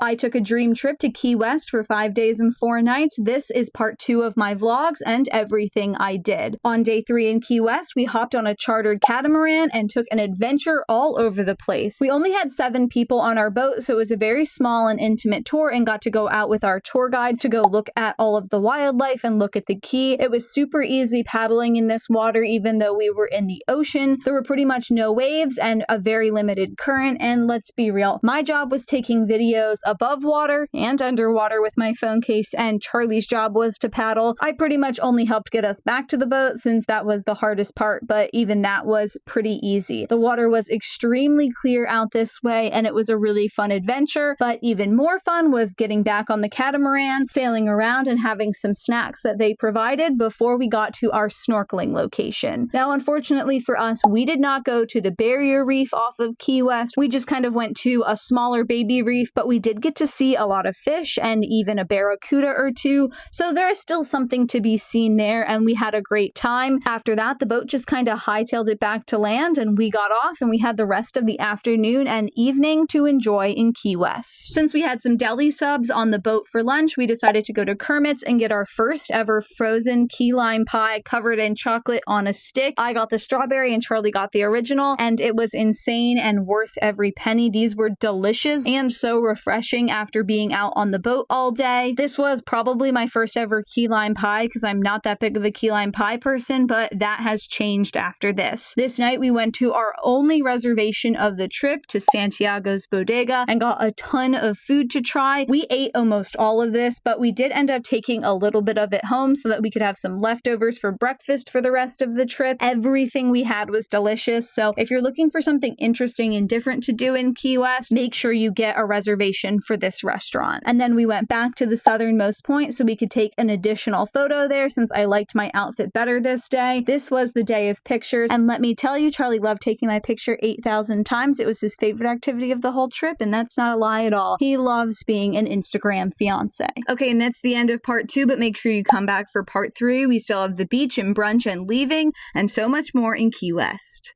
I took a dream trip to Key West for 5 days and 4 nights. This is part 2 of my vlogs and everything I did. On day 3 in Key West, we hopped on a chartered catamaran and took an adventure all over the place. We only had 7 people on our boat, so it was a very small and intimate tour, and got to go out with our tour guide to go look at all of the wildlife and look at the key. It was super easy paddling in this water even though we were in the ocean. There were pretty much no waves and a very limited current, and let's be real, my job was taking videos above water and underwater with my phone case, and Charlie's job was to paddle. I pretty much only helped get us back to the boat since that was the hardest part, but even that was pretty easy. The water was extremely clear out this way, and it was a really fun adventure, but even more fun was getting back on the catamaran, sailing around, and having some snacks that they provided before we got to our snorkeling location. Now, unfortunately for us, we did not go to the barrier reef off of Key West. We just kind of went to a smaller baby reef, but we did get to see a lot of fish and even a barracuda or two, so there is still something to be seen there, and we had a great time. After that, the boat just kind of hightailed it back to land, and we got off, and we had the rest of the afternoon and evening to enjoy in Key West. Since we had some deli subs on the boat for lunch, we decided to go to Kermit's and get our first ever frozen key lime pie covered in chocolate on a stick. I got the strawberry and Charlie got the original, and it was insane and worth every penny. These were delicious and so refreshing after being out on the boat all day. This was probably my first ever key lime pie because I'm not that big of a key lime pie person, but that has changed after this. This night we went to our only reservation of the trip, to Santiago's Bodega, and got a ton of food to try. We ate almost all of this, but we did end up taking a little bit of it home so that we could have some leftovers for breakfast for the rest of the trip. Everything we had was delicious, so if you're looking for something interesting and different to do in Key West, make sure you get a reservation for this restaurant. And then we went back to the southernmost point so we could take an additional photo there since I liked my outfit better this day. This was the day of pictures, and let me tell you, Charlie loved taking my picture 8,000 times. It was his favorite activity of the whole trip, and that's not a lie at all. He loves being an Instagram fiance. Okay, and that's the end of part 2, but make sure you come back for part 3. We still have the beach and brunch and leaving, and so much more in Key West.